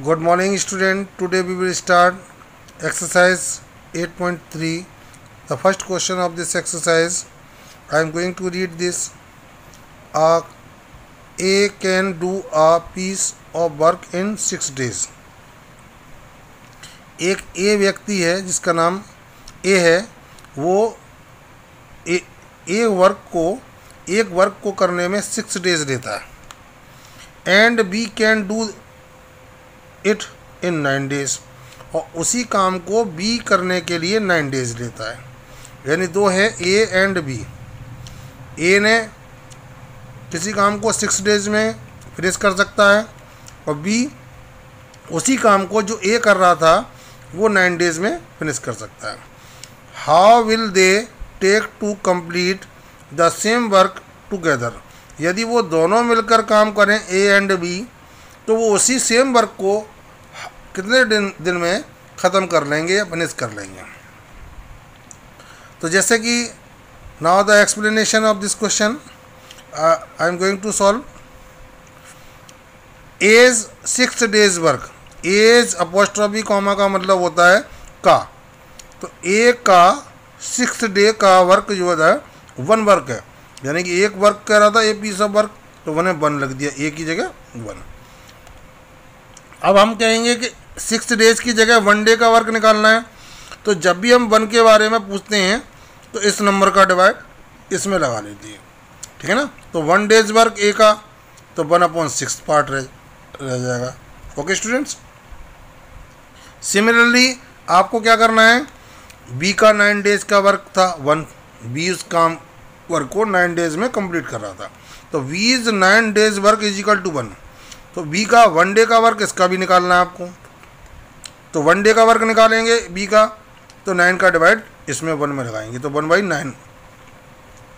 Good morning, student. Today we will start exercise 8.3. The first question of this exercise, I am going to read this. A can do a piece of work in 6 days. एक ए व्यक्ति है जिसका नाम ए है, वो एक work को करने में 6 डेज लेता है। And B can do it in 9 days, और उसी काम को बी करने के लिए 9 डेज लेता है। यानी दो है ए एंड बी। ए ने किसी काम को 6 डेज में फिनिश कर सकता है और बी उसी काम को जो ए कर रहा था वो 9 डेज में फिनिश कर सकता है। How will they take to complete the same work together, यदि वो दोनों मिलकर काम करें ए एंड बी तो वो उसी सेम वर्क को कितने दिन में ख़त्म कर लेंगे या फिनिश कर लेंगे। तो जैसे कि now the explanation of this question I am going to solve. As 6 days work, as apostrophe comma का मतलब होता है का, तो ए का 6 डे का वर्क जो है 1 वर्क है, यानी कि एक वर्क कह रहा था ए पीस ऑफ वर्क, तो 1 लग दिया, ए की जगह 1। अब हम कहेंगे कि 6 डेज की जगह 1 डे का वर्क निकालना है, तो जब भी हम 1 के बारे में पूछते हैं तो इस नंबर का डिवाइड इसमें लगा लेते हैं, ठीक है ना। तो 1 डेज वर्क ए का, तो 1/6 पार्ट रह जाएगा। ओके स्टूडेंट्स, सिमिलरली आपको क्या करना है, बी का 9 डेज का वर्क था 1, बी उस काम वर्क को 9 डेज में कंप्लीट कर रहा था, तो B is 9 days work is equal to 1। तो बी का 1 डे का वर्क इसका भी निकालना है आपको, तो 1 डे का वर्क निकालेंगे बी का, तो 9 का डिवाइड इसमें 1 में लगाएंगे, तो 1/9,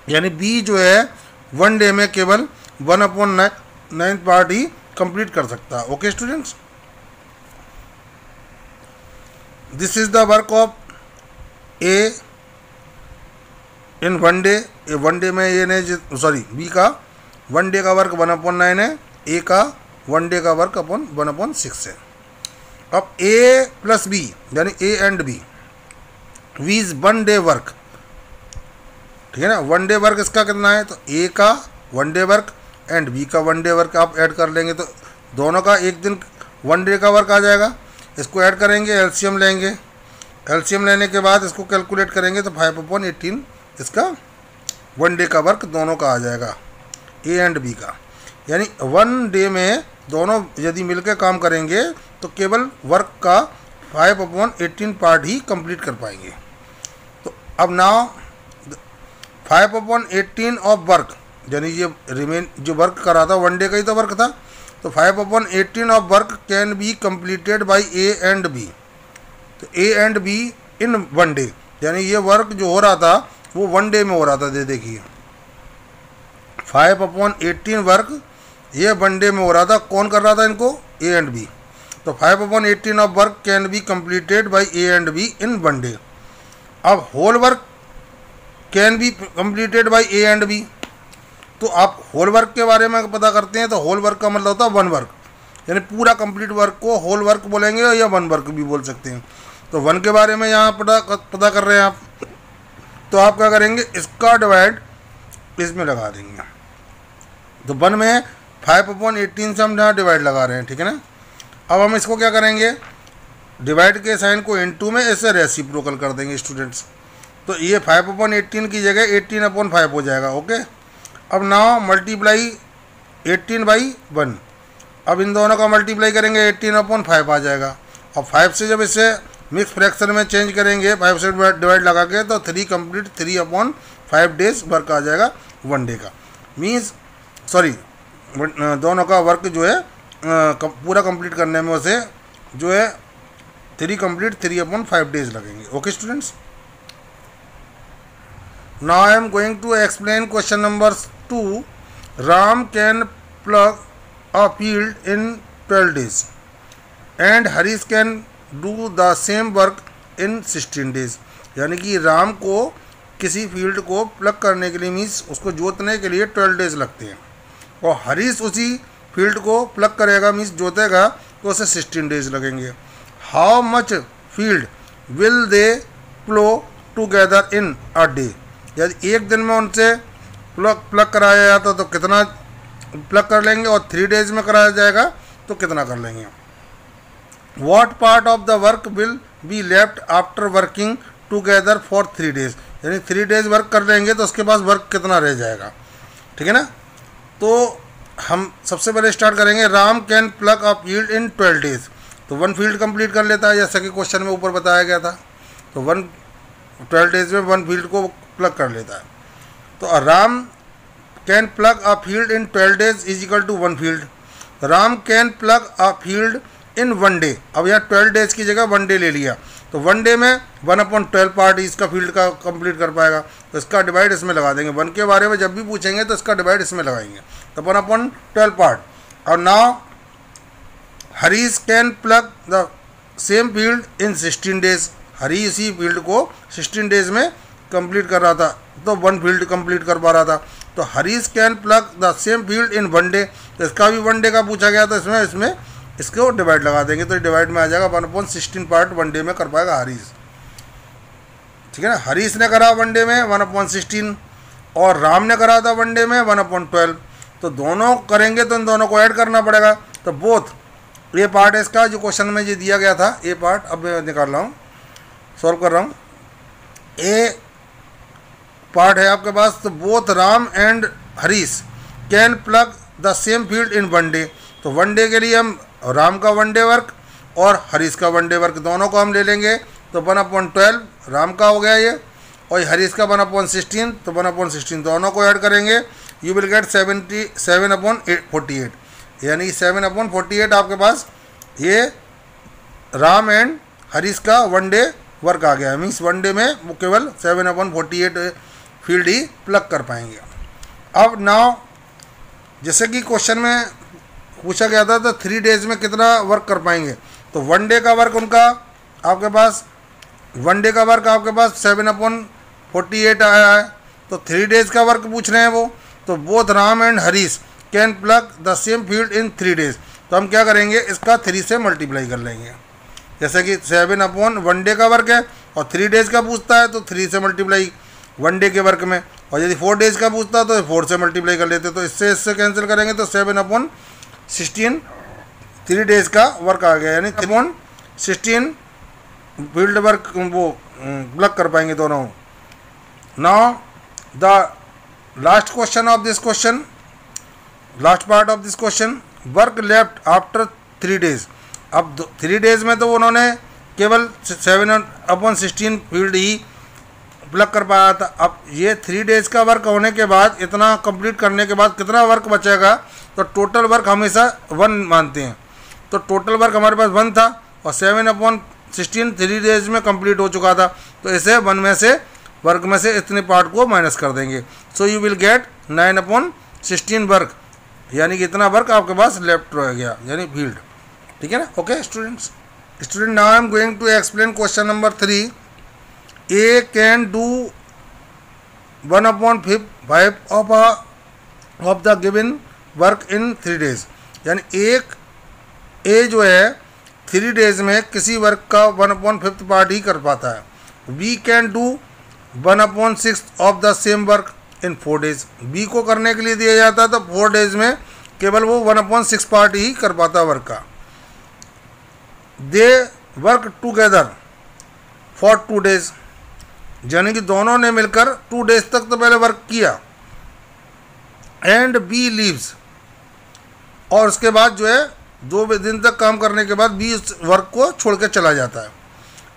यानी बी जो है 1 डे में केवल 1/9 पार्ट ही कंप्लीट कर सकता है। Okay students, this is the work of A in 1 day. 1 day में ए ने बी का 1 डे का वर्क 1/9 है, ए का 1 डे का वर्क अपॉन 1/6 है। अब ए प्लस बी यानी A and B, B is 1 day work, ठीक है ना। 1 डे वर्क इसका कितना है, तो ए का 1 डे वर्क एंड बी का 1 डे वर्क आप ऐड कर लेंगे, तो दोनों का एक दिन 1 डे का वर्क आ जाएगा। इसको ऐड करेंगे, एलसीएम लेंगे, एलसीएम लेने के बाद इसको कैलकुलेट करेंगे तो 5/18 इसका 1 डे का वर्क दोनों का आ जाएगा, ए एंड बी का। यानी 1 डे में दोनों यदि मिलकर काम करेंगे तो केवल वर्क का 5/18 पार्ट ही कंप्लीट कर पाएंगे। तो अब नाउ 5/18 ऑफ वर्क, यानी ये जो वर्क करा था 1 डे का ही तो वर्क था, तो 5/18 of work can be completed by A and B. तो A and B in 1 day, यानी ये वर्क जो हो रहा था वो 1 डे में हो रहा था। देखिए 5/18 वर्क ये 1 डे में हो रहा था, कौन कर रहा था इनको, ए एंड बी। तो 5/18 of work can be completed by A and B in 1 day. अब whole work can be completed by A and B, तो आप होल वर्क के बारे में पता करते हैं, तो होल वर्क का मतलब होता है 1 वर्क, यानी पूरा कंप्लीट वर्क को होल वर्क बोलेंगे या 1 वर्क भी बोल सकते हैं। तो 1 के बारे में यहाँ पता कर रहे हैं आप, तो आप क्या करेंगे, इसका डिवाइड इसमें लगा देंगे। तो 1 में 5/18 से हम यहाँ डिवाइड लगा रहे हैं, ठीक है ना। अब हम इसको क्या करेंगे, डिवाइड के साइन को इनटू में ऐसे रेसिप्रोकल कर देंगे स्टूडेंट्स, तो ये 5/18 की जगह 18/5 हो जाएगा। ओके, अब नाउ मल्टीप्लाई 18/1, अब इन दोनों का मल्टीप्लाई करेंगे 18/5 आ जाएगा। और 5 से जब इसे मिक्स फ्रैक्शन में चेंज करेंगे 5 से डिवाइड लगा के, तो 3 कंप्लीट 3/5 डेज वर्क आ जाएगा 1 डे का। मीन्स दोनों का वर्क जो है पूरा कंप्लीट करने में उसे जो है 3 कंप्लीट 3/5 डेज लगेंगे। Okay students, now I am going to explain question number 2। Ram can plug a field in 12 days and Harish can do the same work in 16 days. यानी कि राम को किसी फील्ड को प्लग करने के लिए, मीन्स उसको जोतने के लिए 12 डेज लगते हैं, और हरीश उसी फील्ड को प्लग करेगा मीन्स जोतेगा तो उसे 16 डेज लगेंगे। How much field will they plough together in a day, यदि एक दिन में उनसे प्लग कराया जाता तो कितना प्लग कर लेंगे, और 3 डेज में कराया जाएगा तो कितना कर लेंगे। What part of the work will be left after working together for 3 days, यानी 3 डेज वर्क कर लेंगे तो उसके बाद वर्क कितना रह जाएगा, ठीक है ना। तो हम सबसे पहले स्टार्ट करेंगे, Ram can plug a field in 12 days, तो 1 फील्ड कंप्लीट कर लेता है जैसा कि क्वेश्चन में ऊपर बताया गया था। तो 12 डेज में 1 फील्ड को प्लग कर लेता है। तो Ram can plug a field in 12 days is equal to 1 field. Ram can plug a field in 1 day, अब यहाँ 12 डेज की जगह 1 डे ले लिया, तो 1 डे में 1/12 पार्ट इसका फील्ड का कंप्लीट कर पाएगा, तो इसका डिवाइड इसमें लगा देंगे। 1 के बारे में जब भी पूछेंगे तो इसका डिवाइड इसमें लगाएंगे, तो 1/12 पार्ट। और now Harish can plug the same field in 16 days, Hari इसी फील्ड को 16 डेज में कंप्लीट कर रहा था, तो 1 फील्ड कंप्लीट कर पा रहा था। तो Harish can plug the same field in 1 day, तो इसका भी 1 डे का पूछा गया, तो इसमें इसको डिवाइड लगा देंगे, तो डिवाइड में आ जाएगा 1/16 पार्ट 1 डे में कर पाएगा हरीश, ठीक है ना। हरीश ने करा 1 डे में 1/16 और राम ने करा था 1 डे में 1/12, तो दोनों करेंगे तो इन दोनों को ऐड करना पड़ेगा। तो बोथ ये पार्ट है इसका जो क्वेश्चन में ये दिया गया था, ये पार्ट अब मैं निकाल रहा हूँ, सॉल्व कर रहा हूँ। ए पार्ट है आपके पास, तो both Ram and Harish can plug the same field in 1 day, तो 1 डे के लिए हम राम का 1 डे वर्क और हरीश का 1 डे वर्क दोनों को हम ले लेंगे, तो 1/12 राम का हो गया ये, और हरीश का 1/16, तो 1/16 दोनों को ऐड करेंगे, यू विल गेट 7/48, यानी 7/48 आपके पास ये राम एंड हरीश का 1 डे वर्क आ गया। मीन्स 1 डे में वो केवल 7/48 फील्ड ही प्लग कर पाएंगे। अब नाउ जैसे कि क्वेश्चन में पूछा गया था, तो 3 डेज में कितना वर्क कर पाएंगे, तो 1 डे का वर्क उनका आपके पास 1 डे का वर्क आपके पास 7/48 आया है, तो 3 डेज का वर्क पूछ रहे हैं वो, तो both Ram and Harish can plug the same field in 3 days, तो हम क्या करेंगे इसका 3 से मल्टीप्लाई कर लेंगे, जैसे कि 7/1 डे का वर्क है और 3 डेज का पूछता है तो 3 से मल्टीप्लाई 1 डे के वर्क में, और यदि 4 डेज का पूछता है तो 4 से मल्टीप्लाई कर लेते, तो इससे कैंसिल करेंगे तो 7/16 3 डेज का वर्क आ गया, यानी 3/16 फील्ड वर्क वो प्लग कर पाएंगे दोनों। Now the last question of this question, last part of this question, work left after 3 days. अब 3 डेज में तो उन्होंने केवल 7/16 फील्ड ही प्लग कर पाया था। अब ये 3 डेज का वर्क होने के बाद, इतना कंप्लीट करने के बाद कितना वर्क बचेगा, तो टोटल वर्क हमेशा 1 मानते हैं, तो टोटल वर्क हमारे पास 1 था और 7/16 3 डेज में कंप्लीट हो चुका था, तो इसे 1 में से वर्क में से इतने पार्ट को माइनस कर देंगे, सो यू विल गेट 9/16 वर्क, यानी कि इतना वर्क आपके पास लेफ्ट रह गया, यानी फील्ड, ठीक है ना। Okay students, now I am going to explain question number 3। A can do 1/5 of the given work in 3 days, यानी एक ए जो है 3 डेज में किसी वर्क का 1/5 पार्ट ही कर पाता है। B can do 1/6 of the same work in 4 days, B को करने के लिए दिया जाता है तो 4 डेज में केवल वो 1/6 पार्ट ही कर पाता वर्क का। They work together for 2 days, यानी कि दोनों ने मिलकर 2 डेज तक तो पहले वर्क किया, एंड बी लीव्स, और उसके बाद जो है 2 दिन तक काम करने के बाद बी उस वर्क को छोड़ के चला जाता है।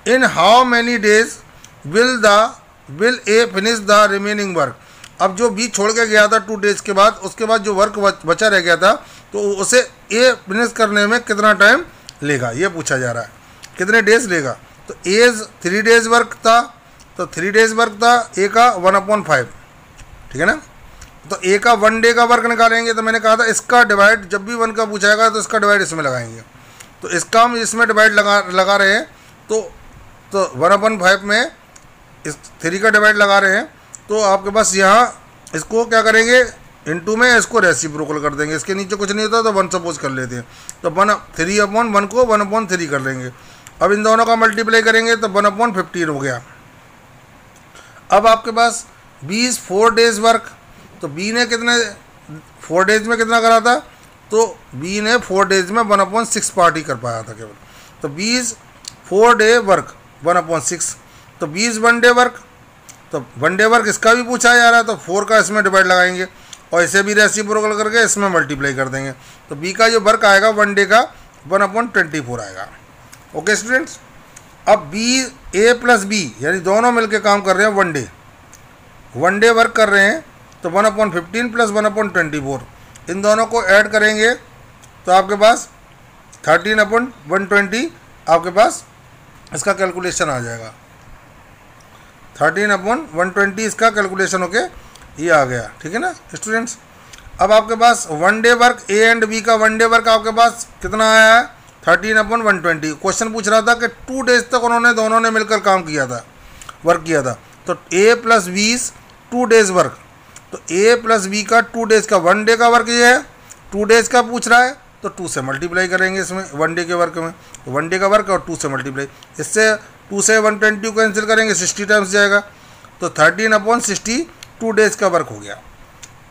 In how many days will A finish the remaining work, अब जो बी छोड़ के गया था 2 डेज के बाद, उसके बाद जो वर्क बचा रह गया था तो उसे ए फिनिश करने में कितना टाइम लेगा ये पूछा जा रहा है, कितने डेज लेगा। तो एज 3 डेज वर्क था, तो 3 डेज वर्क था ए का 1/5, ठीक है ना। तो ए का 1 डे का वर्क निकालेंगे, तो मैंने कहा था इसका डिवाइड जब भी 1 का पूछाएगा तो इसका डिवाइड इसमें लगाएंगे, तो इसका हम इसमें डिवाइड लगा रहे हैं, तो 1/5 में इस 3 का डिवाइड लगा रहे हैं, तो आपके पास यहाँ इसको क्या करेंगे इनटू में इसको रेसिप्रोकल कर देंगे, इसके नीचे कुछ नहीं होता तो 1 सपोज कर लेते हैं, तो 3/1 को 1/3 कर लेंगे। अब इन दोनों का मल्टीप्लाई करेंगे तो 1/15 हो गया। अब आपके पास बी इज़ 4 डेज वर्क, तो बी ने कितने 4 डेज में कितना करा था, तो बी ने 4 डेज में 1/6 पार्ट ही कर पाया था केवल। तो बी इज़ 4 डे वर्क 1/6, तो बी इज़ 1 डे वर्क, तो 1 डे वर्क इसका भी पूछा जा रहा है, तो 4 का इसमें डिवाइड लगाएंगे और इसे भी रेसिप्रोकल करके इसमें मल्टीप्लाई कर देंगे, तो बी का जो वर्क आएगा 1 डे का 1/24 आएगा। ओके स्टूडेंट्स, अब बी ए प्लस बी यानी दोनों मिलकर काम कर रहे हैं 1 डे वर्क कर रहे हैं, तो 1/15 प्लस 1/24 इन दोनों को ऐड करेंगे तो आपके पास 13/120 आपके पास इसका कैलकुलेशन आ जाएगा। 13/120 इसका कैलकुलेशन होके ये आ गया। ठीक है ना स्टूडेंट्स, अब आपके पास 1 day work A and B का 1 डे वर्क आपके पास कितना आया है 13/120। क्वेश्चन पूछ रहा था कि 2 डेज तक उन्होंने दोनों ने मिलकर काम किया था, वर्क किया था, तो ए प्लस बी 2 डेज वर्क, तो ए प्लस बी का 2 डेज का 1 डे का वर्क ये है, 2 डेज का पूछ रहा है तो 2 से मल्टीप्लाई करेंगे इसमें 1 डे के वर्क में, तो 1 डे का वर्क और 2 से मल्टीप्लाई, इससे 2 से 120 को कैंसिल करेंगे 60 टाइम्स जाएगा, तो 13/60 2 डेज का वर्क हो गया।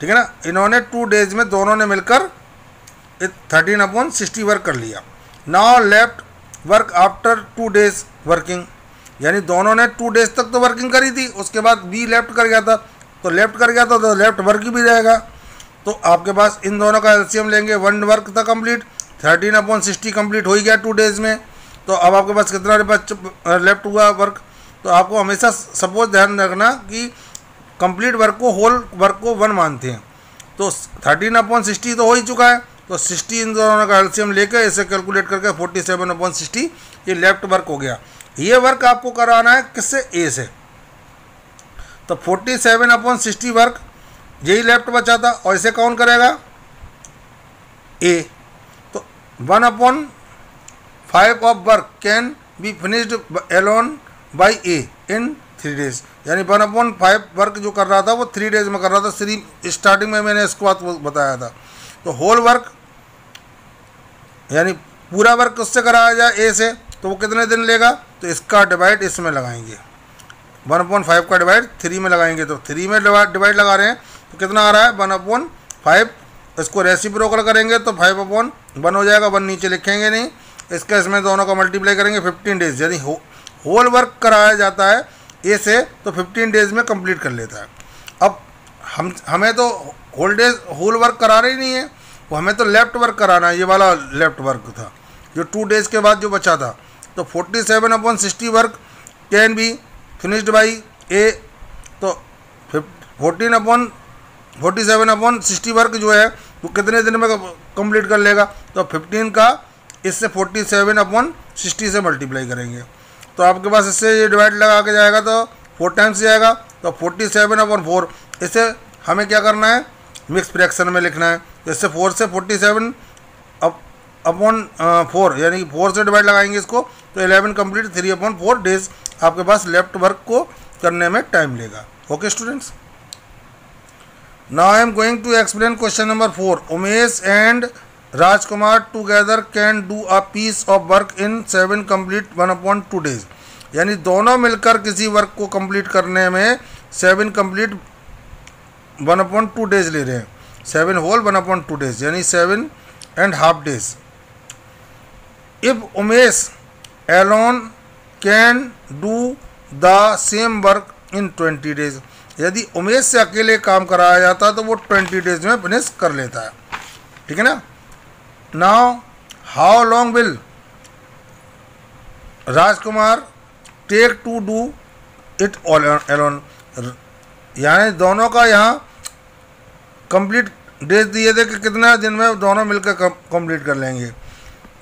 ठीक है ना, इन्होंने 2 डेज में दोनों ने मिलकर 13/60 वर्क कर लिया। Now left work after 2 days working, यानी दोनों ने 2 डेज तक तो वर्किंग करी थी, उसके बाद बी लेफ्ट कर गया था, तो लेफ्ट कर गया था तो लेफ्ट वर्क भी रहेगा, तो आपके पास इन दोनों का एलसीएम लेंगे, 1 वर्क था कंप्लीट, 13/60 कंप्लीट हो ही गया 2 डेज में, तो अब आपके पास कितना लेफ्ट हुआ वर्क, तो आपको हमेशा सपोज ध्यान रखना कि कंप्लीट वर्क को होल वर्क को 1 मानते हैं, तो 13/60 तो हो ही चुका है, तो 60 इन दोनों का एलसीएम लेकर इसे कैलकुलेट करके 47/60 ये लेफ्ट वर्क हो गया। ये वर्क आपको कराना है किससे, ए से, तो 47/60 वर्क यही लेफ्ट बचा था और इसे कौन करेगा ए, तो 1/5 of work can be finished alone by A in 3 days, यानी 1/5 वर्क जो कर रहा था वो 3 डेज में कर रहा था। स्टार्टिंग में मैंने इसको बात बताया था, तो होल वर्क यानी पूरा वर्क उससे कराया जाए ए से, तो वो कितने दिन लेगा, तो इसका डिवाइड इसमें लगाएंगे, 1/5 का डिवाइड 3 में लगाएंगे, तो 3 में डिवाइड लगा रहे हैं तो कितना आ रहा है 1/5, इसको रेसिप्रोकल करेंगे तो 5/1 हो जाएगा, 1 नीचे लिखेंगे नहीं, इसका इसमें दोनों का मल्टीप्लाई करेंगे 15 डेज, यानी होल वर्क कराया जाता है ए से तो 15 डेज में कंप्लीट कर लेता है। अब हमें तो होल वर्क कराना ही नहीं है, वो हमें तो लेफ्ट वर्क कराना है, ये वाला लेफ्ट वर्क था जो 2 डेज के बाद जो बचा था, तो 47/60 work can be finished by A, तो 47/60 वर्क जो है वो कितने दिन में कंप्लीट कर लेगा, तो 15 का इससे 47/60 से मल्टीप्लाई करेंगे, तो आपके पास इससे ये डिवाइड लगा के जाएगा तो 4 टाइम्स जाएगा, तो 47/4 इसे हमें क्या करना है मिक्स फ्रैक्शन में लिखना है, इससे 4 से 47/4 यानी 4 से डिवाइड लगाएंगे इसको, तो 11 कंप्लीट 3/4 डेज आपके पास लेफ्ट वर्क को करने में टाइम लेगा। Okay students, now I am going to explain question number 4। Umesh and Rajkumar together can do a piece of work in 7 complete 1/2 days, यानी दोनों मिलकर किसी वर्क को कंप्लीट करने में 7 कंप्लीट 1/2 डेज ले रहे हैं, 7 होल 1/2 डेज यानी 7.5 days. If Umesh Elon can do the same work in 20 days, यदि उमेश से अकेले काम कराया जाता तो वो 20 डेज में फिनिश कर लेता है। ठीक है ना, now how long will Rajkumar take to do it alone, यानी दोनों का यहाँ कंप्लीट डेज दिए थे कि कितना दिन में दोनों मिलकर कंप्लीट कर लेंगे,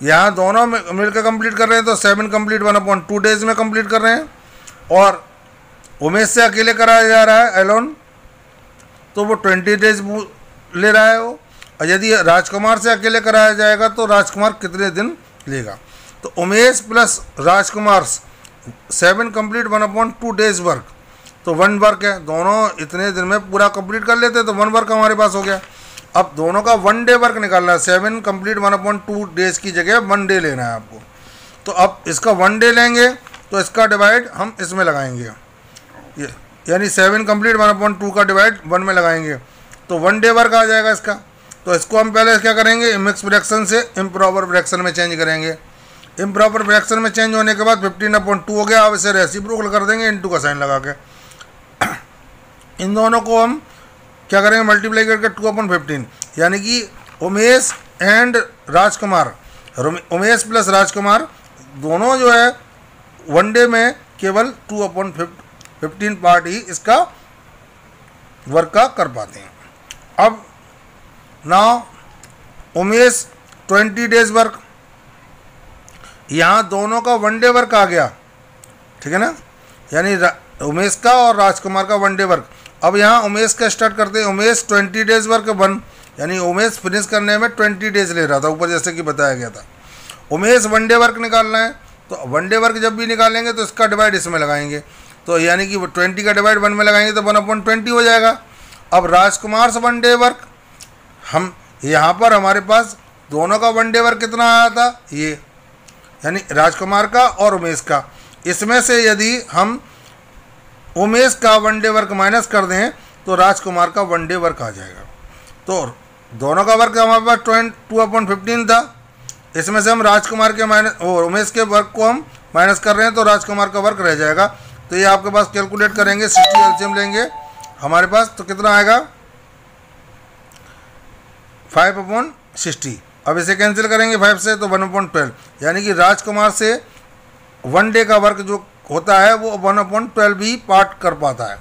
यहाँ दोनों मिलकर कंप्लीट कर रहे हैं तो 7 कंप्लीट 1/2 डेज में कंप्लीट कर रहे हैं, और उमेश से अकेले कराया जा रहा है एलोन तो वो 20 डेज ले रहा है वो, और यदि राजकुमार से अकेले कराया जाएगा तो राजकुमार कितने दिन लेगा, तो उमेश प्लस राजकुमार 7 कंप्लीट 1/2 डेज वर्क, तो तो 1 वर्क है, दोनों इतने दिन में पूरा कंप्लीट कर लेते हैं, तो 1 वर्क हमारे पास हो गया। अब दोनों का 1 डे वर्क निकालना है, 7 कंप्लीट 1/2 डेज की जगह 1 डे लेना है आपको। तो अब इसका 1 डे लेंगे तो इसका डिवाइड हम इसमें लगाएंगे, यानी 7 कंप्लीट 1/2 का डिवाइड 1 में लगाएंगे, तो 1 डे वर्क आ जाएगा इसका। तो इसको हम पहले क्या करेंगे, मिक्स फ्रैक्शन से इम्प्रॉपर फ्रैक्शन में चेंज करेंगे। इम्प्रॉपर फ्रैक्शन में चेंज होने के बाद 15/2 हो गया। अब इसे रेसिप्रोकल कर देंगे इनटू का साइन लगा के। इन दोनों को हम क्या करेंगे, मल्टीप्लाई करके 2/15, यानी कि उमेश एंड राजकुमार, उमेश प्लस राजकुमार दोनों जो है 1 डे में केवल 2/15 पार्ट ही इसका वर्क का कर पाते हैं। अब नाउ उमेश 20 डेज वर्क, यहाँ दोनों का 1 डे वर्क आ गया, ठीक है ना, यानी उमेश का और राजकुमार का 1 डे वर्क। अब यहाँ उमेश का स्टार्ट करते हैं, उमेश 20 डेज वर्क 1, यानी उमेश फिनिश करने में 20 डेज ले रहा था ऊपर जैसे कि बताया गया था। उमेश 1 डे वर्क निकालना है, तो 1 डे वर्क जब भी निकालेंगे तो इसका डिवाइड इसमें लगाएंगे, तो यानी कि 20 का डिवाइड 1 में लगाएंगे तो 1/20 हो जाएगा। अब राजकुमार से 1 डे वर्क, हम यहाँ पर हमारे पास दोनों का 1 डे वर्क कितना आया था, ये यानी राजकुमार का और उमेश का, इसमें से यदि हम उमेश का 1 डे वर्क माइनस कर दें तो राजकुमार का 1 डे वर्क आ जाएगा। तो दोनों का वर्क हमारे पास 2/15 था, इसमें से हम राजकुमार के माइनस और उमेश के वर्क को हम माइनस कर रहे हैं, तो राजकुमार का वर्क रह जाएगा। तो ये आपके पास कैलकुलेट करेंगे, 60 एलसीएम लेंगे हमारे पास, तो कितना आएगा 5/60। अब इसे कैंसिल करेंगे 5 से तो 1/12, यानी कि राजकुमार से 1 डे का वर्क जो होता है वो 1/12 भी पार्ट कर पाता है।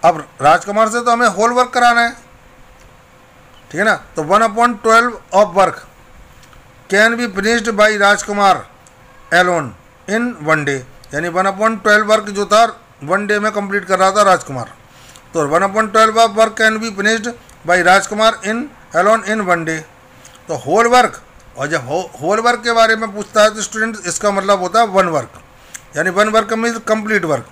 अब राजकुमार से तो हमें होल वर्क कराना है, ठीक है ना, तो 1/12 of work can be finished by Rajkumar alone in 1 day, यानी 1/12 वर्क जो था 1 डे में कंप्लीट कर रहा था राजकुमार, तो 1/12 of work can be finished by Rajkumar in alone in 1 day. तो होल वर्क, और जब होल वर्क के बारे में पूछता है तो स्टूडेंट इसका मतलब होता है 1 वर्क, यानी 1 वर्क मीन्स कंप्लीट वर्क।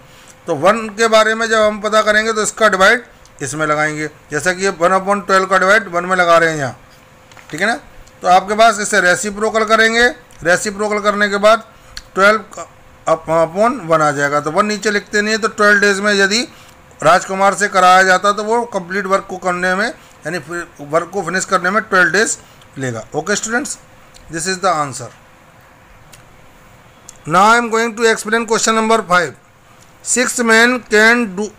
तो 1 के बारे में जब हम पता करेंगे तो इसका डिवाइड इसमें लगाएंगे, जैसा कि ये 1/12 का डिवाइड 1 में लगा रहे हैं यहाँ, ठीक है ना। तो आपके पास इसे रेसिप्रोकल करेंगे, रेसिप्रोकल करने के बाद 12/1 आ जाएगा। तो 1 नीचे लिखते नहीं है, तो 12 डेज में यदि राजकुमार से कराया जाता तो वो कंप्लीट वर्क को करने में, यानी वर्क को फिनिश करने में 12 डेज लेगा। Okay students, this is the answer. Now I am going to explain question number 5। 6 men can do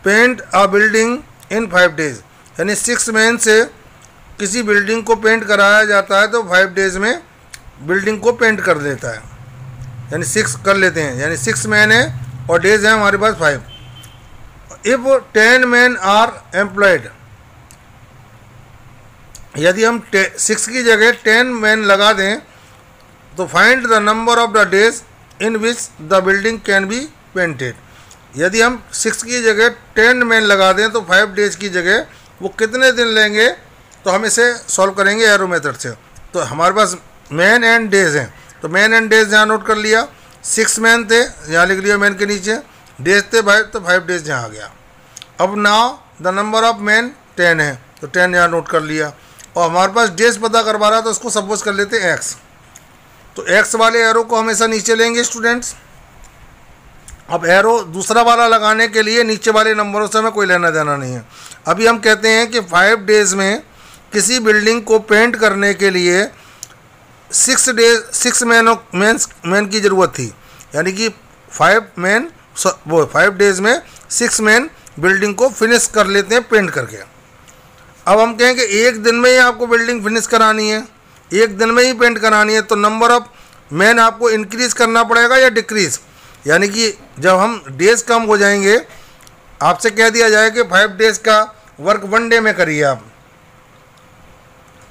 paint a building in 5 days, यानी 6 men से किसी बिल्डिंग को पेंट कराया जाता है तो 5 डेज में बिल्डिंग को पेंट कर देता है, यानी 6 कर लेते हैं, यानी 6 men है और डेज है हमारे पास 5। इफ 10 men आर एम्प्लॉयड, यदि हम 6 की जगह 10 men लगा दें तो find the number of the days in which the building can be painted. यदि हम 6 की जगह 10 men लगा दें तो 5 डेज की जगह वो कितने दिन लेंगे, तो हम इसे सॉल्व करेंगे एरो मेथड से। तो हमारे पास मैन एंड डेज हैं, तो मैन एंड डेज यहाँ नोट कर लिया, 6 men थे यहाँ लिख लिया, मैन के नीचे डेज थे 5, तो 5 डेज यहाँ आ गया। अब now the number of man 10 है, तो 10 यहाँ नोट कर लिया, और हमारे पास डेज पता करवा रहा है तो उसको सपोज कर लेते हैं एक्स। तो एक्स वाले एरो को हमेशा नीचे लेंगे स्टूडेंट्स। अब एरो दूसरा वाला लगाने के लिए नीचे वाले नंबरों से हमें कोई लेना देना नहीं है। अभी हम कहते हैं कि 5 डेज में किसी बिल्डिंग को पेंट करने के लिए 6 मैन की ज़रूरत थी, यानी कि 5 डेज में 6 मैन बिल्डिंग को फिनिश कर लेते हैं पेंट करके। अब हम कहें कि एक दिन में ही आपको बिल्डिंग फिनिश करानी है, एक दिन में ही पेंट करानी है, तो नंबर ऑफ मैन आपको इंक्रीज करना पड़ेगा या डिक्रीज, यानी कि जब हम डेज कम हो जाएंगे, आपसे कह दिया जाए कि 5 डेज का वर्क 1 डे में करिए आप,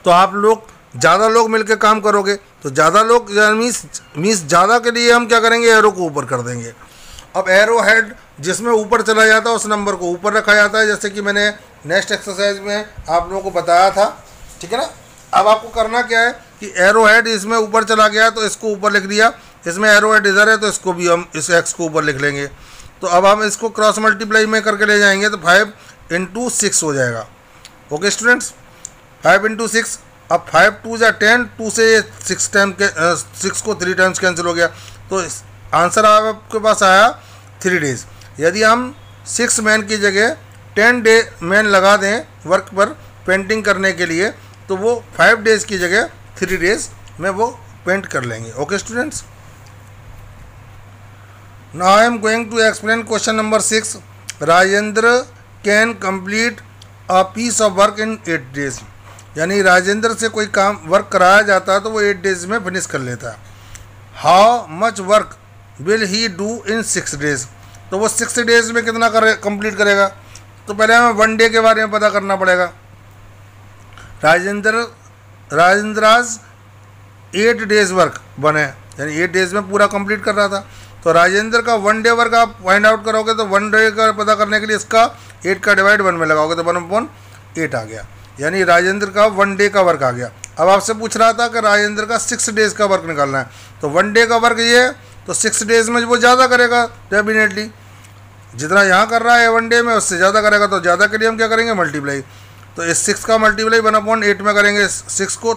तो आप लोग ज़्यादा लोग मिलकर काम करोगे, तो ज़्यादा लोग मीन्स ज़्यादा के लिए हम क्या करेंगे, एरो को ऊपर कर देंगे। अब एरो हेड जिसमें ऊपर चला जाता है उस नंबर को ऊपर रखा जाता है, जैसे कि मैंने नेक्स्ट एक्सरसाइज में आप लोगों को बताया था, ठीक है ना। अब आपको करना क्या है कि एरो हेड इसमें ऊपर चला गया तो इसको ऊपर लिख दिया, इसमें एरो एट इधर है तो इसको भी हम इस एक्स को ऊपर लिख लेंगे। तो अब हम इसको क्रॉस मल्टीप्लाई में करके ले जाएंगे तो 5 × 6 हो जाएगा। Okay students, 5 × 6। अब 5 2 जा 10, 2 से 6 टाइम के 6 को 3 टाइम्स कैंसिल हो गया, तो आंसर आपके पास आया 3 डेज। यदि हम 6 मैन की जगह 10 मैन लगा दें वर्क पर पेंटिंग करने के लिए, तो वो 5 डेज की जगह 3 डेज में वो पेंट कर लेंगे। Okay students, now I am going to explain question number 6। Rajendra can complete a piece of work in 8 days. यानी राजेंद्र से कोई काम वर्क कराया जाता है तो वो 8 डेज में फिनिश कर लेता है। How much work will he do in 6 days. तो वो 6 डेज में कितना कंप्लीट करेगा, तो पहले हमें 1 डे के बारे में पता करना पड़ेगा। राजेंद्राज 8 डेज वर्क बने, यानी 8 डेज में पूरा कंप्लीट कर रहा था। तो राजेंद्र का 1 डे वर्क आप फाइंड आउट करोगे तो 1 डे का पता करने के लिए इसका 8 का डिवाइड 1 में लगाओगे तो 1/8 आ गया, यानी राजेंद्र का 1 डे का वर्क आ गया। अब आपसे पूछ रहा था कि राजेंद्र का 6 डेज का वर्क निकालना है, तो 1 डे का वर्क ये है तो 6 डेज में वो ज़्यादा करेगा डेफिनेटली। जितना यहाँ कर रहा है 1 डे में उससे ज़्यादा करेगा, तो ज़्यादा के लिए हम क्या करेंगे मल्टीप्लाई। तो इस 6 का मल्टीप्लाई 1/8 में करेंगे। 6 को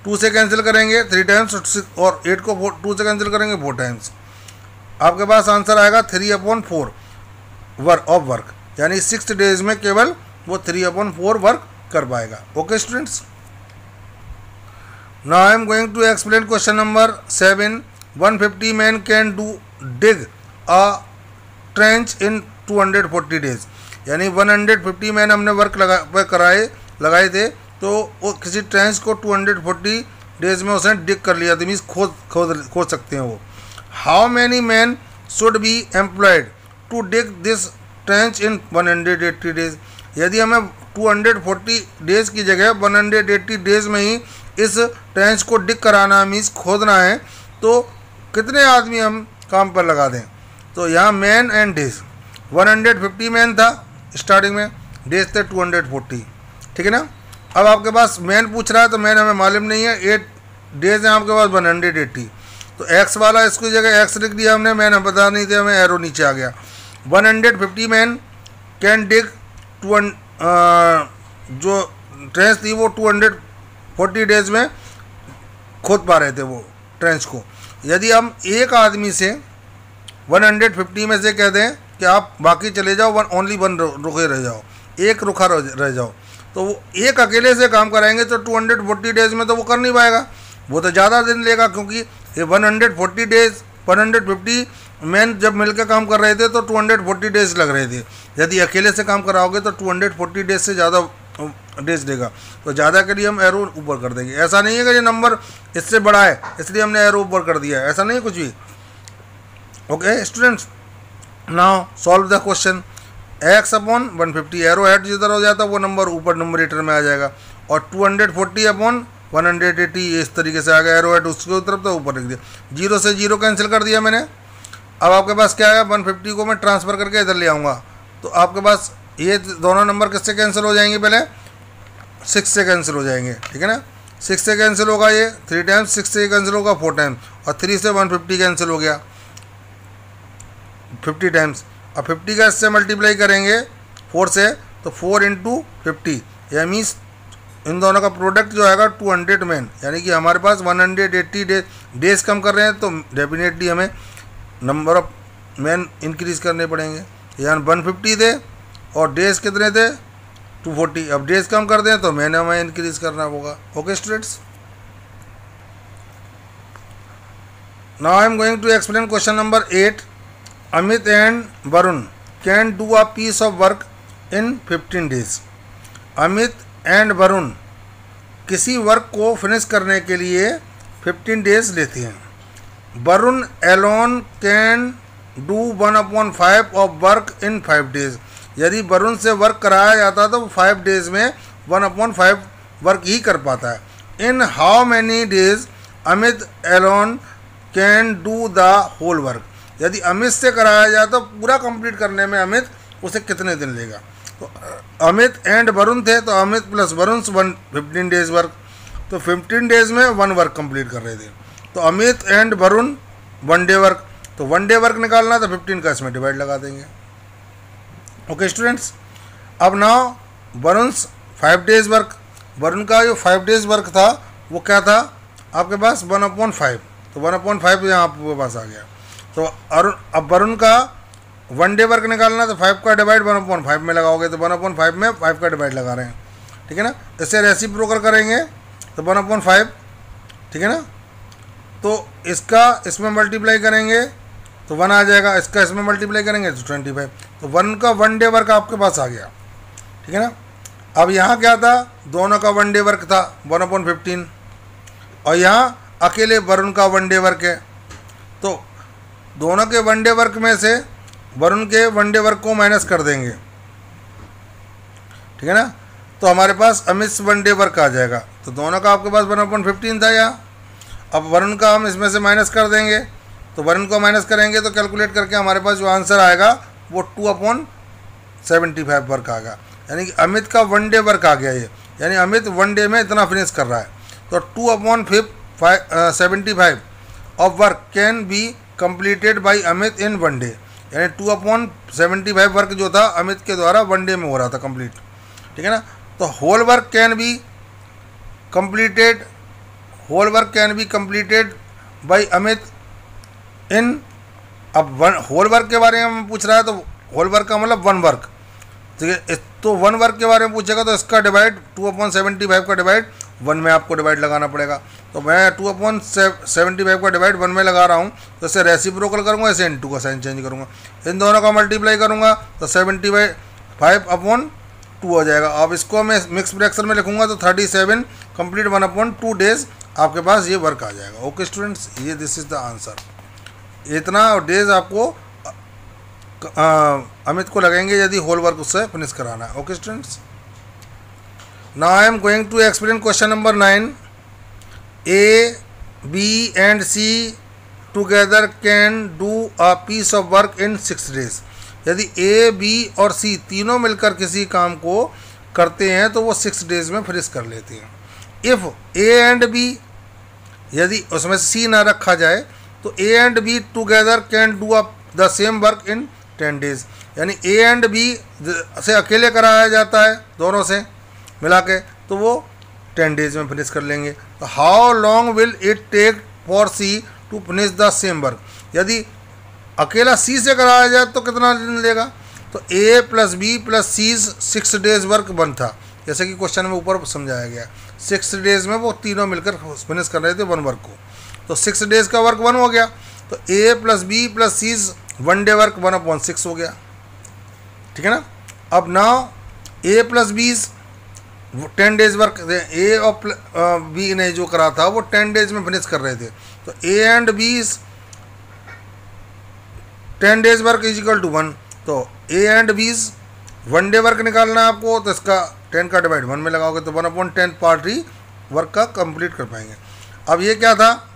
2 से कैंसिल करेंगे 3 टाइम्स और 8 को 2 से कैंसिल करेंगे 4 टाइम्स। आपके पास आंसर आएगा 3/4 वर्क, यानी 6 डेज में केवल वो 3/4 वर्क कर पाएगा। Okay students, now I am going to explain question number 7। 150 man can do dig a trench in 240 days. यानी 150 मैन हमने वर्क लगाए थे, तो वो किसी ट्रेंच को 240 डेज में उसने डिग कर लिया, तो मीन्स खोद सकते हैं वो। How many man should be employed to dig this trench in 180 days. यदि हमें 240 डेज की जगह 180 डेज में ही इस ट्रेंच को डिग कराना मीन्स खोदना है, तो कितने आदमी हम काम पर लगा दें। तो यहाँ मैन एंड डेज 150 मैन था स्टार्टिंग में, डेज थे 240, ठीक है ना। अब आपके पास मैन पूछ रहा है तो मैन हमें मालूम नहीं है, 8 डेज हैं आपके पास 180, तो एक्स वाला इसकी जगह एक्स लिख दिया हमने, मैन हम पता नहीं थे, हमें एरो नीचे आ गया। 150 मैन कैन डिग जो ट्रेंच थी वो 240 डेज में खोद पा रहे थे वो ट्रेंच को। यदि हम एक आदमी से 150 में से कह दें कि आप बाकी चले जाओ, ओनली 1 रुके रह जाओ, एक रुका रह जाओ, तो वो एक अकेले से काम कराएंगे तो 240 डेज में तो वो कर नहीं पाएगा, वो तो ज़्यादा दिन लेगा, क्योंकि ये 140 डेज 150 मैन जब मिलकर काम कर रहे थे तो 240 डेज लग रहे थे। यदि अकेले से काम कराओगे तो 240 डेज से ज़्यादा डेज देगा, तो ज़्यादा के लिए हम एरो ऊपर कर देंगे। ऐसा नहीं है कि ये नंबर इससे बड़ा है इसलिए हमने एरो ऊपर कर दिया है, ऐसा नहीं कुछ भी। Okay students, now solve the question. x/150 arrow head जिधर हो जाता है वो नंबर ऊपर नंबरेटर में आ जाएगा, और 240/180 इस तरीके से आ गया, एरो हेड उसके तरफ तो ऊपर लिख दिया, 0 से 0 कैंसिल कर दिया मैंने। अब आपके पास क्या है, 150 को मैं ट्रांसफ़र करके इधर ले आऊँगा, तो आपके पास ये दोनों नंबर किससे कैंसिल हो जाएंगे, पहले 6 से कैंसिल हो जाएंगे, ठीक है ना। 6 से कैंसिल होगा ये 3 टाइम्स, 6 से कैंसिल होगा 4 टाइम्स, और 3 से 150 कैंसिल हो गया 50 टाइम्स। अब 50 का इससे मल्टीप्लाई करेंगे 4 से, तो 4 × 50, या मीन्स इन दोनों का प्रोडक्ट जो आएगा 200 मैन, यानी कि हमारे पास 180 डेज कम कर रहे हैं, तो डेफिनेटली हमें नंबर ऑफ मैन इंक्रीज़ करने पड़ेंगे। यानी 150 थे और डेज कितने थे 240, अब डेज कम कर दें तो मैन हमें इंक्रीज़ करना होगा। Okay students, now I am going to explain question number 8। Amit and Varun can do a piece of work in 15 days. Amit and Varun किसी वर्क को फिनिश करने के लिए 15 डेज लेते हैं। Varun Elon can do 1/5 of work in 5 days. यदि वरुण से वर्क कराया जाता तो 5 डेज में 1/5 वर्क ही कर पाता है। In how many days Amit alone can do the whole work. यदि अमित से कराया जाए तो पूरा कंप्लीट करने में अमित उसे कितने दिन लेगा। तो अमित एंड वरुण थे, तो Amit plus Varun 15 days work, तो 15 डेज में 1 वर्क कंप्लीट कर रहे थे। तो Amit and Varun one day work, तो वन डे वर्क निकालना तो 15 का इसमें डिवाइड लगा देंगे। ओके स्टूडेंट्स, अब नाउ वरुण्स 5 डेज वर्क, वरुण का जो 5 डेज वर्क था वो क्या था आपके पास 1/5, तो 1/5 यहाँ आपके पास आ गया। तो अब वरुण का वन डे वर्क निकालना तो 5 का डिवाइड 1/5 में लगाओगे, तो 1/5 में 5 का डिवाइड लगा रहे हैं, ठीक है ना। इससे रेसिप्रोकल करेंगे तो 1/5, ठीक है ना। तो इसका इसमें मल्टीप्लाई करेंगे तो 1 आ जाएगा, इसका इसमें मल्टीप्लाई करेंगे तो 25, तो 1 का वन डे वर्क आपके पास आ गया, ठीक है ना। अब यहाँ क्या था, दोनों का वन डे वर्क था 1/15 और यहाँ अकेले वरुण का वन डे वर्क है, तो दोनों के वन डे वर्क में से वरुण के वन डे वर्क को माइनस कर देंगे, ठीक है ना। तो हमारे पास अमित वन डे वर्क आ जाएगा, तो दोनों का आपके पास 1/15 था यहाँ। अब वरुण का हम इसमें से माइनस कर देंगे, तो वरुण को माइनस करेंगे तो कैलकुलेट करके हमारे पास जो आंसर आएगा वो 2/75 वर्क आएगा, यानी कि अमित का वन डे वर्क आ गया ये, यानी अमित वन डे में इतना फिनिश कर रहा है। तो 2/75 of work can be completed by Amit in one day, यानी 2/75 वर्क जो था अमित के द्वारा वन डे में हो रहा था कंप्लीट, ठीक है ना। तो whole work can be completed by Amit in, अब होल वर्क के बारे में पूछ रहा है तो होल वर्क का मतलब वन वर्क, ठीक है। तो वन वर्क के बारे में पूछेगा तो इसका डिवाइड 2/75 का डिवाइड 1 में आपको डिवाइड लगाना पड़ेगा। तो मैं 2/75 का डिवाइड 1 में लगा रहा हूँ, तो इसे रेसिप्रोकल करूँगा, इसे इनटू का साइन चेंज करूँगा, इन दोनों का मल्टीप्लाई करूँगा तो 75/2 हो जाएगा। अब इसको मैं मिक्स फ्रैक्शन में लिखूँगा तो 37 कंप्लीट 1/2 डेज आपके पास ये वर्क आ जाएगा। ओके स्टूडेंट्स, ये दिस इज़ द आंसर। इतना डेज आपको अमित को लगेंगे यदि होल वर्क उससे फिनिश कराना है। Okay students, now I am going to explain question number 9। A, B and C together can do a piece of work in 6 days। यदि A, B और C तीनों मिलकर किसी काम को करते हैं तो वो 6 डेज में फिनिश कर लेते हैं। इफ़ A and B, यदि उसमें C ना रखा जाए तो A and B together can do the same work in 10 days, यानी A and B से अकेले कराया जाता है दोनों से मिला के तो वो 10 डेज में फिनिश कर लेंगे। तो how long will it take for C to finish the same work, यदि अकेला सी से कराया जाए तो कितना दिन लेगा, तो A + B + C 6 days work बन था, जैसे कि क्वेश्चन में ऊपर समझाया गया। 6 डेज में वो तीनों मिलकर फिनिश कर रहे थे वन वर्क को, तो 6 डेज का वर्क 1 हो गया, तो A + B + C one day work 1/6 हो गया, ठीक है ना। अब now A + B 10 days work, A और बी ने जो करा था वो 10 डेज में फिनिश कर रहे थे, तो A and B 10 days work = 1, तो A and B one day work निकालना है आपको, तो इसका 10 का डिवाइड 1 में लगाओगे तो 1/10 पार्ट ही वर्क का कंप्लीट कर पाएंगे। अब ये क्या था,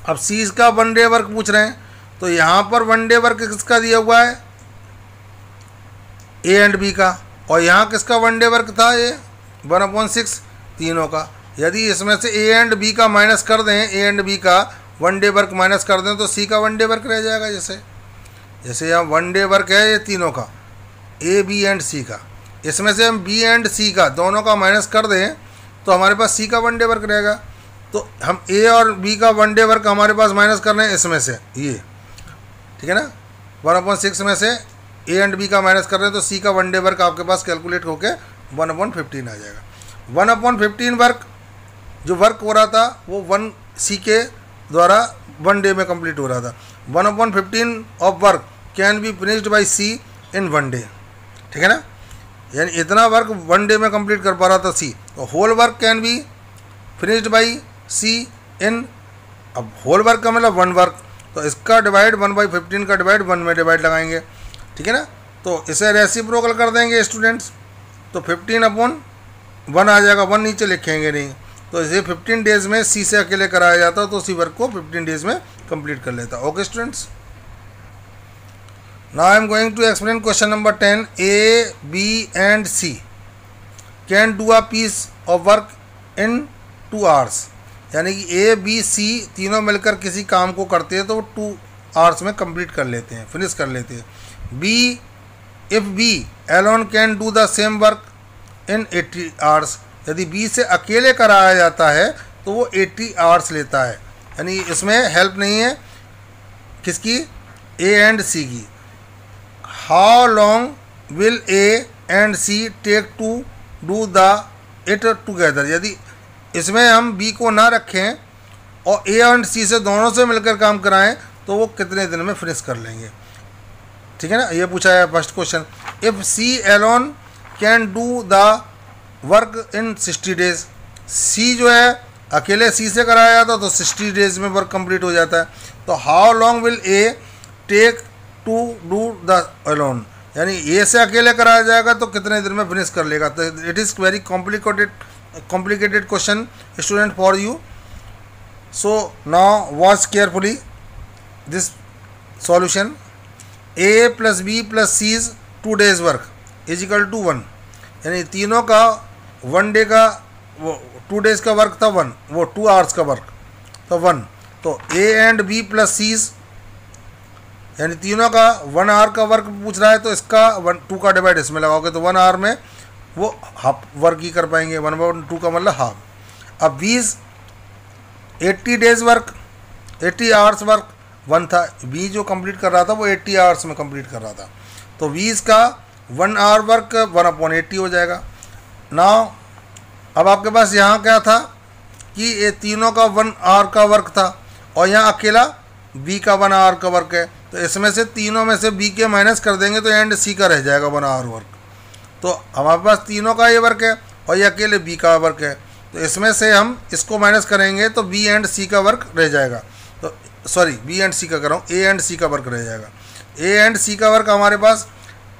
अब C का वन डे वर्क पूछ रहे हैं, तो यहाँ पर वन डे वर्क किसका दिया हुआ है, A and B का, और यहाँ किसका वन डे वर्क था, ये 1/6 तीनों का। यदि इसमें से A and B का माइनस कर दें, A and B का वन डे वर्क माइनस कर दें तो C का वन डे वर्क रह जाएगा। जैसे यहाँ वन डे वर्क है ये तीनों का, A, B and C का, इसमें से हम B and C का दोनों का माइनस कर दें तो हमारे पास C का वन डे वर्क रहेगा। तो हम A और B का वन डे वर्क हमारे पास माइनस कर रहे हैं इसमें से, ये ठीक है ना, 1/6 में से A and B का माइनस कर रहे हैं तो C का वन डे वर्क आपके पास कैलकुलेट होके 1/15 आ जाएगा। 1/15 वर्क जो वर्क हो रहा था वो 1 C के द्वारा वन डे में कंप्लीट हो रहा था। 1/15 of work can be finished by C in one day, ठीक है ना, यानी इतना वर्क वन डे में कंप्लीट कर पा रहा था C। तो whole work can be finished by C in, अब होल वर्क का मतलब वन वर्क, तो इसका डिवाइड 1/15 का डिवाइड 1 में डिवाइड लगाएंगे, ठीक है ना। तो इसे रेसिप्रोकल कर देंगे स्टूडेंट्स, तो 15/1 आ जाएगा, 1 नीचे लिखेंगे नहीं, तो इसे 15 डेज में C से अकेले कराया जाता तो उसी वर्क को 15 डेज में कंप्लीट कर लेता। Okay students, now I am going to explain question number 10। A, B and C can do a piece of work in 2 hours। यानी कि ए बी सी तीनों मिलकर किसी काम को करते हैं तो वो 2 आवर्स में कंप्लीट कर लेते हैं, फिनिश कर लेते हैं। B if B alone can do the same work in 80 hours, यदि बी से अकेले कराया जाता है तो वो 80 आवर्स लेता है, यानी इसमें हेल्प नहीं है किसकी, ए एंड सी की। How long will A and C take to do the it together, यदि इसमें हम बी को ना रखें और ए एंड सी से दोनों से मिलकर काम कराएं तो वो कितने दिन में फिनिश कर लेंगे, ठीक है ना। ये पूछा है first question. If C alone can do the work in 60 days, C जो है अकेले सी से कराया जाता तो 60 डेज में वर्क कंप्लीट हो जाता है। तो how long will A take to do the alone, यानी ए से अकेले कराया जाएगा तो कितने दिन में फिनिश कर लेगा। तो it is very complicated question student for you. So now watch carefully this solution. A plus B plus C's 2 days work is equal to 1, यानी तीनों का 1 day का, वो 2 days का वर्क था 1, वो 2 hours का वर्क तो 1। तो A and B plus C's यानी तीनों का 1 hour का वर्क पूछ रहा है तो इसका 2 का डिवाइड इसमें लगाओगे तो 1 hour में वो हाफ वर्क ही कर पाएंगे, 1/2 का मतलब हाफ। अब 20 80 days वर्क 80 hours वर्क 1 था, बी जो कंप्लीट कर रहा था वो 80 hours में कंप्लीट कर रहा था, तो 20 का 1 hour वर्क 1/80 हो जाएगा। नाउ अब आपके पास यहाँ क्या था कि ये तीनों का 1 hour का वर्क था और यहाँ अकेला बी का 1 hour का वर्क है, तो इसमें से तीनों में से बी के माइनस कर देंगे तो एंड सी का रह जाएगा 1 hour वर्क। तो हमारे पास तीनों का ये वर्क है और ये अकेले बी का वर्क है, तो इसमें से हम इसको माइनस करेंगे तो बी एंड सी का वर्क रह जाएगा। तो सॉरी बी एंड सी का कर रहा हूँ, ए एंड सी का वर्क रह जाएगा। ए एंड सी का वर्क हमारे पास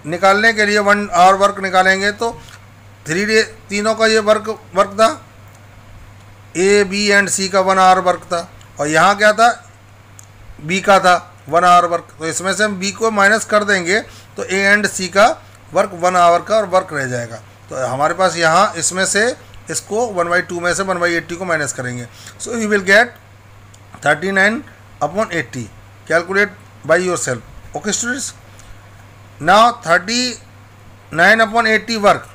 निकालने के लिए 1 hour वर्क निकालेंगे तो 3 day तीनों का ये वर्क था, ए बी एंड सी का 1 hour वर्क था और यहाँ क्या था, बी का था 1 hour वर्क, तो इसमें से हम बी को माइनस कर देंगे तो ए एंड सी का वर्क 1 hour का और वर्क रह जाएगा। तो हमारे पास यहाँ इसमें से इसको 1/2 में से 1/80 को माइनस करेंगे, so you will get 39/80। Calculate by yourself. Okay students, now 39/80 work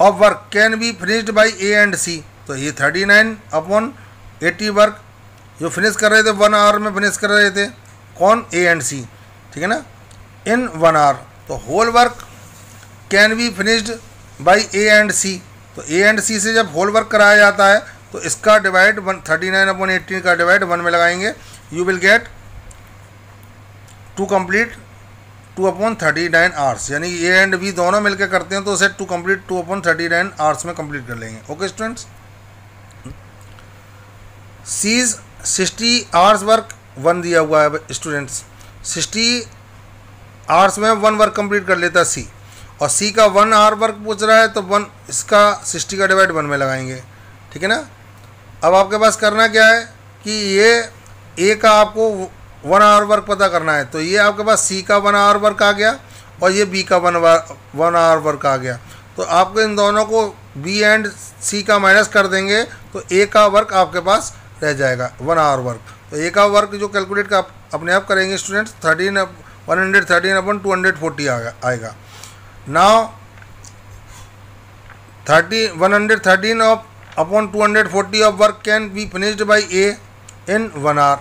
of work can be finished by A and C. तो ये 39/80 वर्क जो फिनिश कर रहे थे 1 hour में फिनिश कर रहे थे, कौन, ए एंड सी, ठीक है ना, इन 1 hour। तो whole work can be finished by A and C, तो ए एंड सी से जब होल वर्क कराया जाता है तो इसका डिवाइड 39/80 का डिवाइड 1 में लगाएंगे, you will get to complete 2/39 hours, यानी ए एंड बी दोनों मिलकर करते हैं तो उसे टू कंप्लीट 2/39 आवर्स में कंप्लीट कर लेंगे। Okay students, C's 60 hours work 1 दिया हुआ है स्टूडेंट्स, 60 आवर्स में 1 वर्क कंप्लीट कर लेता सी, और सी का 1 hour वर्क पूछ रहा है तो 1 इसका 60 का डिवाइड 1 में लगाएंगे, ठीक है ना। अब आपके पास करना क्या है कि ये ए का आपको 1 hour वर्क पता करना है, तो ये आपके पास सी का 1 hour वर्क आ गया और ये बी का 1 hour वर्क आ गया, तो आपको इन दोनों को बी एंड सी का माइनस कर देंगे तो ए का वर्क आपके पास रह जाएगा 1 hour वर्क। तो ए का वर्क जो कैलकुलेट का अपने आप करेंगे स्टूडेंट्स 113/240 आएगा। Now 113/240 of work can be finished by A in 1 hour,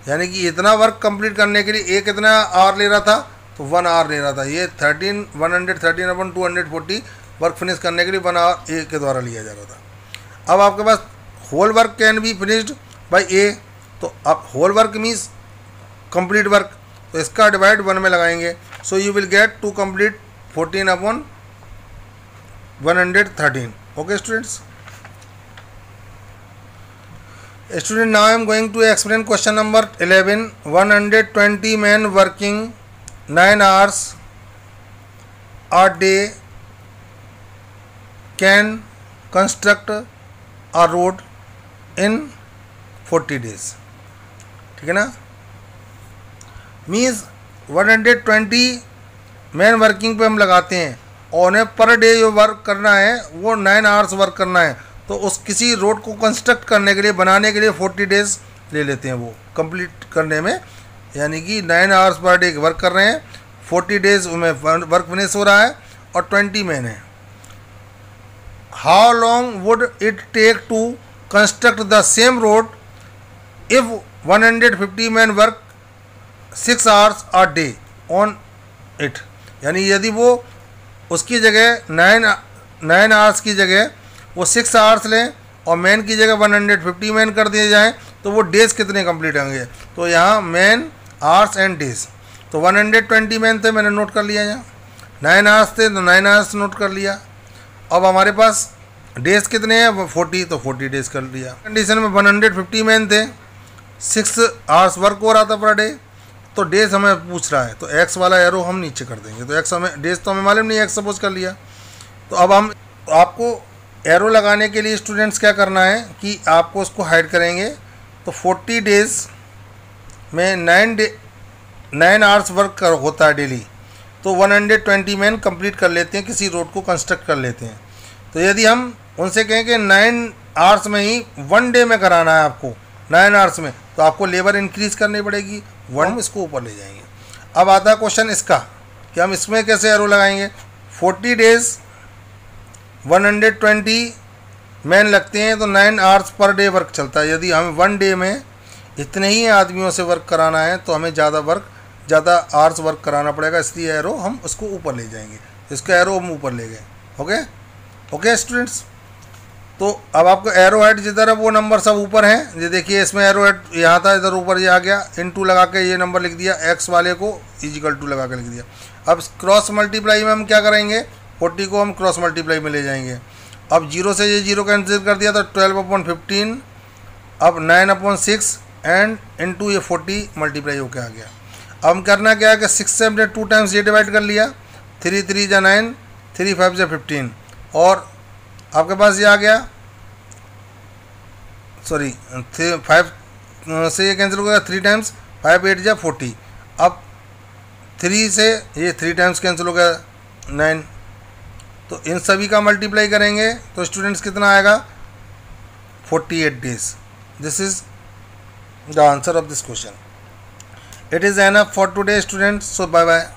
यानी कि इतना वर्क कंप्लीट करने के लिए ए कितना आवर ले रहा था, तो 1 hour ले रहा था। ये 113/240 वर्क फिनिश करने के लिए 1 hour ए के द्वारा लिया जा रहा था। अब आपके पास whole work can be finished by A, तो अब whole work means complete work, तो इसका डिवाइड 1 में लगाएंगे, so you will get to complete 14/113। Okay students, student, now I am going to explain question number 11. 120 men working 9 hours a day can construct a road in 40 days, ठीक है ना। Means 120 man working पे हम लगाते हैं और उन्हें per day जो वर्क करना है वो 9 hours वर्क करना है, तो उस किसी रोड को कंस्ट्रक्ट करने के लिए, बनाने के लिए 40 डेज ले लेते हैं वो कंप्लीट करने में। यानी कि 9 आवर्स पर डे वर्क कर रहे हैं, 40 डेज में वर्क फिनिश हो रहा है और 20 मैन है। How long would it take to construct the same road if 150 man work 6 hours a day on it. यानी यदि वो उसकी जगह 9 आवर्स की जगह वो 6 आवर्स लें और मैन की जगह 150 मैन कर दिए जाएं, तो वो डेज कितने कंप्लीट होंगे। तो यहाँ मैन, आवर्स एंड डेज, तो 120 मैन थे, मैंने नोट कर लिया। यहाँ 9 आवर्स थे तो 9 आवर्स नोट कर लिया। अब हमारे पास डेज कितने हैं, 40, तो 40 डेज कर लिया। कंडीशन में 150 मैन थे, 6 आवर्स वर्क हो रहा था पर डे, तो डेज हमें पूछ रहा है, तो एक्स वाला एरो हम नीचे कर देंगे। तो एक्स हमें, डेज तो हमें मालूम नहीं, एक्स सपोज कर लिया। तो अब हम, तो आपको एरो लगाने के लिए स्टूडेंट्स क्या करना है कि आपको उसको हाइड करेंगे। तो 40 डेज में 9 आवर्स वर्क होता है डेली, तो 120 मैन कंप्लीट कर लेते हैं, किसी रोड को कंस्ट्रक्ट कर लेते हैं। तो यदि हम उनसे कहें कि 9 आवर्स में ही 1 डे में कराना है आपको, 9 आवर्स में, तो आपको लेबर इंक्रीज करनी पड़ेगी, हम इसको ऊपर ले जाएंगे। अब आता है क्वेश्चन इसका कि हम इसमें कैसे एरो लगाएंगे। 40 डेज 120 मैन लगते हैं, तो 9 आवर्स पर डे वर्क चलता है। यदि हमें 1 डे में इतने ही आदमियों से वर्क कराना है तो हमें ज़्यादा आवर्स वर्क कराना पड़ेगा, इसलिए एरो हम उसको ऊपर ले जाएंगे। इसका एरो हम ऊपर ले गए। ओके स्टूडेंट्स, तो अब आपको एरो हेड जिधर है वो नंबर सब ऊपर हैं। ये देखिए, इसमें एरो हेड यहाँ था, इधर ऊपर ये आ गया, इन2 लगा के ये नंबर लिख दिया, एक्स वाले को =2 लगा के लिख दिया। अब क्रॉस मल्टीप्लाई में हम क्या करेंगे, 40 को हम क्रॉस मल्टीप्लाई में ले जाएंगे। अब 0 से ये 0 कैंसिल कर दिया, तो 12/15, अब 9/6 एंड * ये 40 मल्टीप्लाई होके आ गया। अब हम करना क्या है कि 6 से हमने 2 टाइम्स ये डिवाइड कर लिया, 3 3 = 9, 3 5 = 15, और आपके पास ये आ गया, सॉरी 5 से ये कैंसिल हो गया, 3 टाइम्स 5 8 = 40। अब 3 से ये 3 टाइम्स कैंसिल हो गया, 9। तो इन सभी का मल्टीप्लाई करेंगे तो स्टूडेंट्स कितना आएगा, 48 days. This is the answer of this question. It is enough for today students, so bye bye.